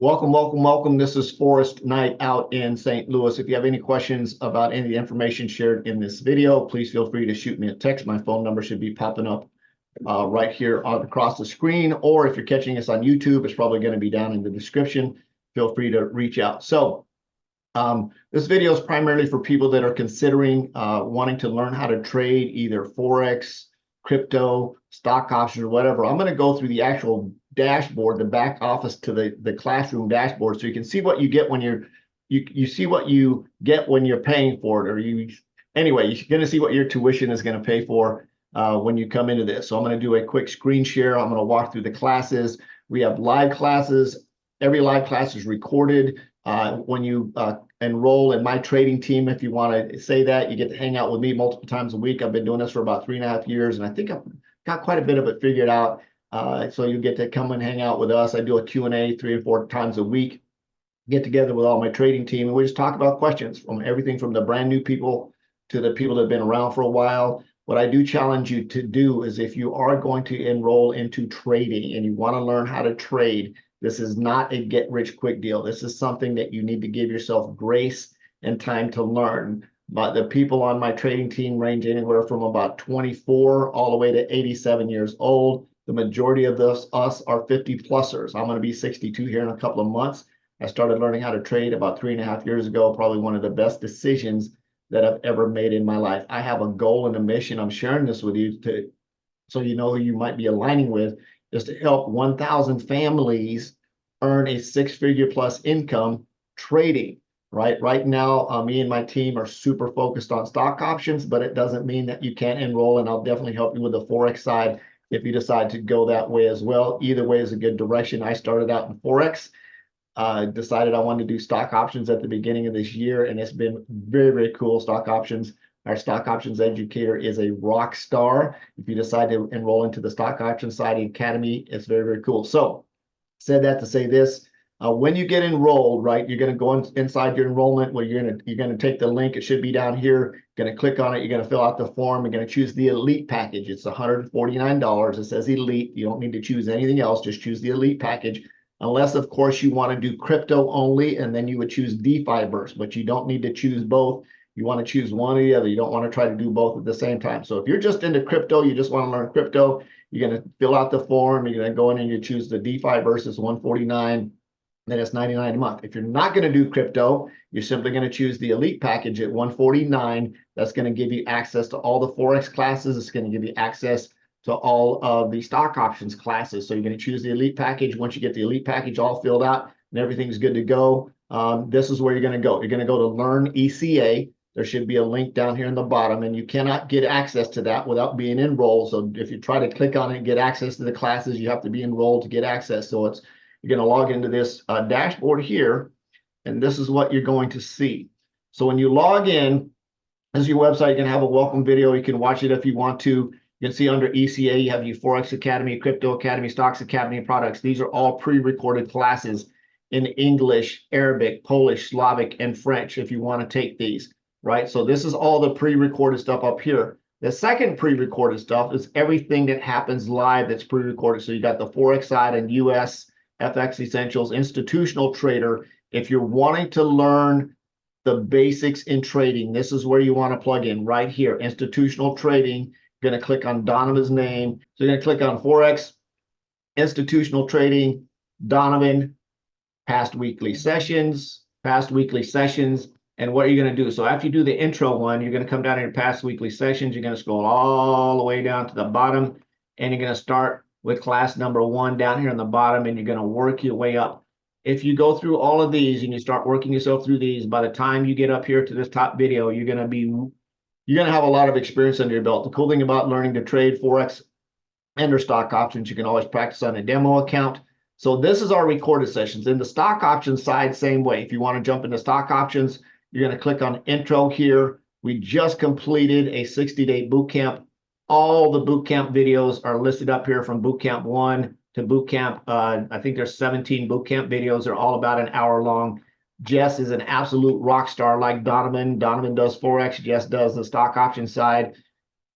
Welcome, welcome, welcome. This is Forrest night out in St. Louis. If you have any questions about any of the information shared in this video, please feel free to shoot me a text. My phone number should be popping up right here across the screen. Or if you're catching us on YouTube, it's probably going to be down in the description. Feel free to reach out. So this video is primarily for people that are considering wanting to learn how to trade either Forex, crypto, stock options, or whatever. I'm going to go through the actual dashboard, the back office to the classroom dashboard, so you can see what you get when you see what you get when you're paying for it, or anyway, you're going to see what your tuition is going to pay for when you come into this. So I'm going to do a quick screen share. I'm going to walk through the classes. We have live classes. Every live class is recorded. When you enroll in my trading team, if you want to say that, you get to hang out with me multiple times a week. I've been doing this for about 3.5 years, and I think I've got quite a bit of it figured out. So you get to come and hang out with us. I do a Q&A 3 or 4 times a week, get together with all my trading team, and we just talk about questions from everything from the brand new people to the people that have been around for a while. What I do challenge you to do is, if you are going to enroll into trading and you want to learn how to trade, this is not a get-rich-quick deal. This is something that you need to give yourself grace and time to learn. But the people on my trading team range anywhere from about 24 all the way to 87 years old. The majority of us are 50-plussers. I'm going to be 62 here in a couple of months. I started learning how to trade about 3.5 years ago, probably one of the best decisions that I've ever made in my life. I have a goal and a mission. I'm sharing this with you so you know who you might be aligning with, is to help 1,000 families earn a 6-figure plus income trading. Right now, me and my team are super focused on stock options, but it doesn't mean that you can't enroll, and I'll definitely help you with the Forex side if you decide to go that way as well. Either way is a good direction. I started out in Forex, decided I wanted to do stock options at the beginning of this year, and it's been very, very cool. Stock options. Our stock options educator is a rock star. If you decide to enroll into the stock options side of the academy, it's very, very cool. So, said that to say this. When you get enrolled, right, you're going to go inside your enrollment where you're going to take the link. It should be down here. You're going to click on it. You're going to fill out the form. You're going to choose the elite package. It's $149. It says elite. You don't need to choose anything else. Just choose the elite package. Unless, of course, you want to do crypto only, and then you would choose DeFi burst, but you don't need to choose both. You want to choose one or the other. You don't want to try to do both at the same time. So if you're just into crypto, you just want to learn crypto, you're going to fill out the form. You're going to go in and you choose the DeFi versus $149. Then it's $99 a month. If you're not going to do crypto, you're simply going to choose the elite package at $149. That's going to give you access to all the Forex classes. It's going to give you access to all of the stock options classes. So you're going to choose the elite package. Once you get the elite package all filled out and everything's good to go, this is where you're going to go. You're going to go to Learn ECA. There should be a link down here in the bottom, and you cannot get access to that without being enrolled. So if you try to click on it and get access to the classes, you have to be enrolled to get access. So you're going to log into this dashboard here, and this is what you're going to see. So when you log in, this is your website. You're going to have a welcome video. You can watch it if you want to. You can see under ECA, you have your Forex Academy, Crypto Academy, Stocks Academy products. These are all pre-recorded classes in English, Arabic, Polish, Slavic, and French if you want to take these, right? So this is all the pre-recorded stuff up here. The second pre-recorded stuff is everything that happens live that's pre-recorded. So you got the Forex side and US FX Essentials, Institutional Trader. If you're wanting to learn the basics in trading, this is where you want to plug in right here, Institutional Trading. You're going to click on Donovan's name. So you're going to click on Forex, Institutional Trading, Donovan, past weekly sessions. And what are you going to do? So after you do the intro one, you're going to come down here to past weekly sessions. You're going to scroll all the way down to the bottom, and you're going to start with class number 1 down here on the bottom, and you're going to work your way up. If you go through all of these and you start working yourself through these, by the time you get up here to this top video, you're going to have a lot of experience under your belt. The cool thing about learning to trade Forex and or stock options, you can always practice on a demo account. So this is our recorded sessions. In the stock options side, same way. If you want to jump into stock options, you're going to click on intro here. We just completed a 60-day boot camp. All the boot camp videos are listed up here from boot camp 1 to boot camp. I think there's 17 boot camp videos. They're all about an hour long. Jess is an absolute rock star like Donovan. Donovan does Forex. Jess does the stock option side.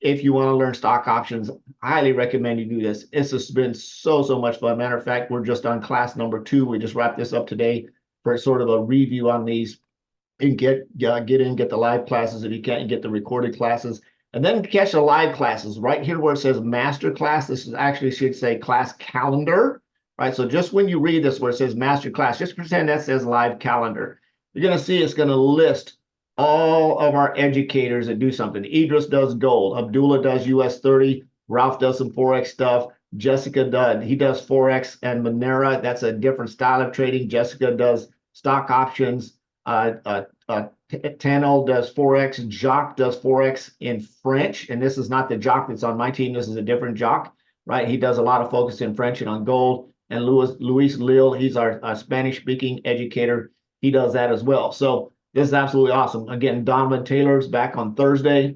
if you want to learn stock options, I highly recommend you do this. It's just been so much fun. Matter of fact, we're just on class number 2. We just wrapped this up today for sort of a review on these. And get the live classes if you can't get the recorded classes, and then catch the live classes right here where it says master class. This is actually should say class calendar, right? So just when you read this where it says master class, just pretend that says live calendar. You're going to see it's going to list all of our educators that do something. Idris does gold, Abdullah does US 30, Ralph does some Forex stuff, Jessica does Forex, and Monera, that's a different style of trading. Jessica does stock options. Tanel does Forex. Jacques does Forex in French. And this is not the Jacques that's on my team. This is a different Jacques, right? He does a lot of focus in French and on gold. And Luis Lille, he's our Spanish-speaking educator. He does that as well. So this is absolutely awesome. Again, Donovan Taylor's back on Thursday.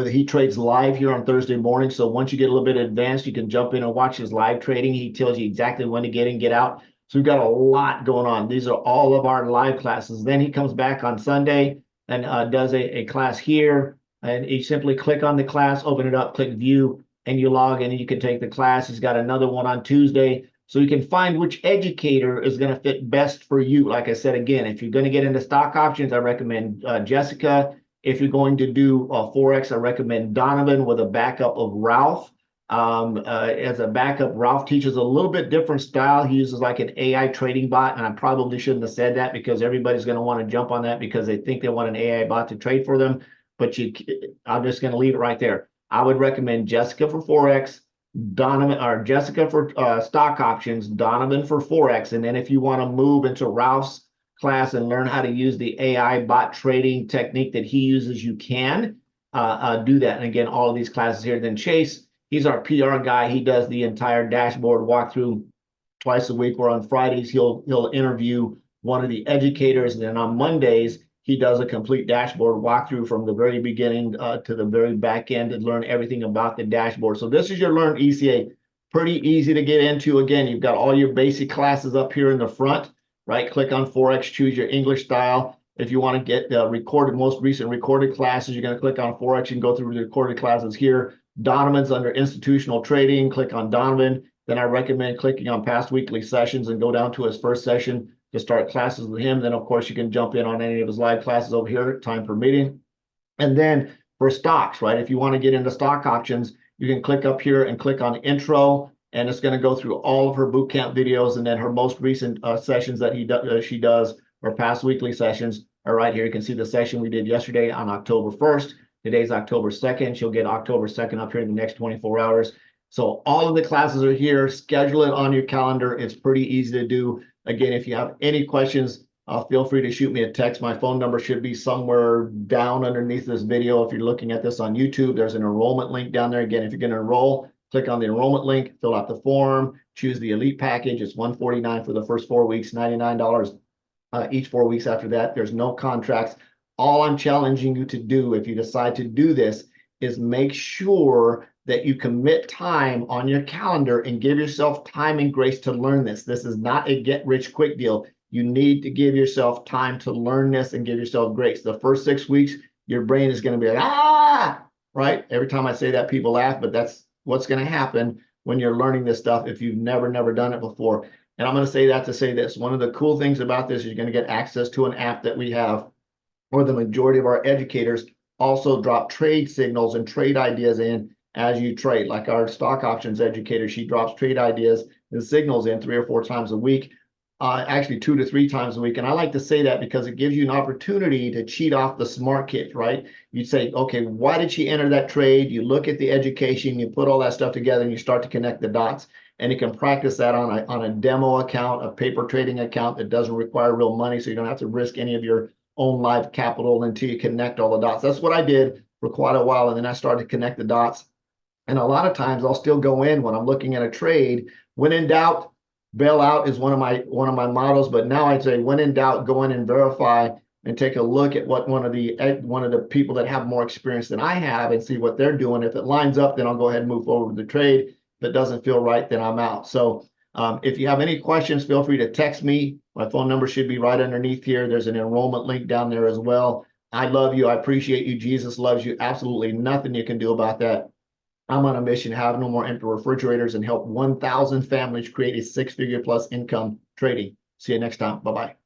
He trades live here on Thursday morning. So once you get a little bit advanced, you can jump in and watch his live trading. He tells you exactly when to get in, get out. So we've got a lot going on. These are all of our live classes. Then he comes back on Sunday and does a class here. And you simply click on the class, open it up, click view, and you log in and you can take the class. He's got another one on Tuesday. So you can find which educator is going to fit best for you. Like I said, again, if you're going to get into stock options, I recommend Jessica. If you're going to do Forex, I recommend Donovan with a backup of Ralph. As a backup, Ralph teaches a little bit different style. He uses like an AI trading bot, and I probably shouldn't have said that because everybody's going to want to jump on that because they think they want an AI bot to trade for them. But I'm just going to leave it right there. I would recommend Jessica for Forex, Jessica for stock options, Donovan for Forex, and then if you want to move into Ralph's class and learn how to use the AI bot trading technique that he uses, you can do that. And again, all of these classes here. Then Chase. He's our PR guy. He does the entire dashboard walkthrough twice a week, where on Fridays he'll interview one of the educators, and then on Mondays he does a complete dashboard walkthrough from the very beginning to the very back end and learn everything about the dashboard. So this is your Learn ECA. Pretty easy to get into. Again, you've got all your basic classes up here in the front, right? Click on Forex, choose your English style. If you want to get the most recent recorded classes, you're going to click on Forex. You can go through the recorded classes here. Donovan's under institutional trading. Click on Donovan. Then I recommend clicking on past weekly sessions and go down to his first session to start classes with him. Then, of course, you can jump in on any of his live classes over here, time permitting. And then for stocks, right? If you want to get into stock options, you can click up here and click on intro, and it's going to go through all of her bootcamp videos. And then her most recent sessions that she does, or past weekly sessions, are right here. You can see the session we did yesterday on October 1st. Today's October 2nd. She'll get October 2nd up here in the next 24 hours. So all of the classes are here. Schedule it on your calendar. It's pretty easy to do. Again, if you have any questions, feel free to shoot me a text. My phone number should be somewhere down underneath this video. If you're looking at this on YouTube, there's an enrollment link down there. Again, if you're going to enroll, click on the enrollment link, fill out the form, choose the elite package. It's $149 for the first 4 weeks, $99 each 4 weeks after that. There's no contracts. All I'm challenging you to do, if you decide to do this, is make sure that you commit time on your calendar and give yourself time and grace to learn this. This is not a get-rich-quick deal. You need to give yourself time to learn this and give yourself grace. The first 6 weeks, your brain is going to be like, right? Every time I say that, people laugh, but that's what's going to happen when you're learning this stuff if you've never done it before. And I'm going to say that to say this. One of the cool things about this is you're going to get access to an app that we have, or the majority of our educators also drop trade signals and trade ideas in as you trade. Like our stock options educator, she drops trade ideas and signals in 3 or 4 times a week, actually 2 to 3 times a week. And I like to say that because it gives you an opportunity to cheat off the smart kid, right? You say, okay, why did she enter that trade? You look at the education, you put all that stuff together, and you start to connect the dots. And you can practice that on a demo account, a paper trading account that doesn't require real money, so you don't have to risk any of your own live capital until you connect all the dots. That's what I did for quite a while, and then I started to connect the dots. And a lot of times I'll still go in when I'm looking at a trade. When in doubt, bail out is one of my models. But now I'd say when in doubt, go in and verify and take a look at what one of the people that have more experience than I have and see what they're doing. If it lines up, then I'll go ahead and move forward with the trade. If it doesn't feel right, then I'm out. So if you have any questions, feel free to text me. My phone number should be right underneath here. There's an enrollment link down there as well. I love you. I appreciate you. Jesus loves you. Absolutely nothing you can do about that. I'm on a mission to have no more empty refrigerators and help 1,000 families create a six-figure plus income trading. See you next time. Bye-bye.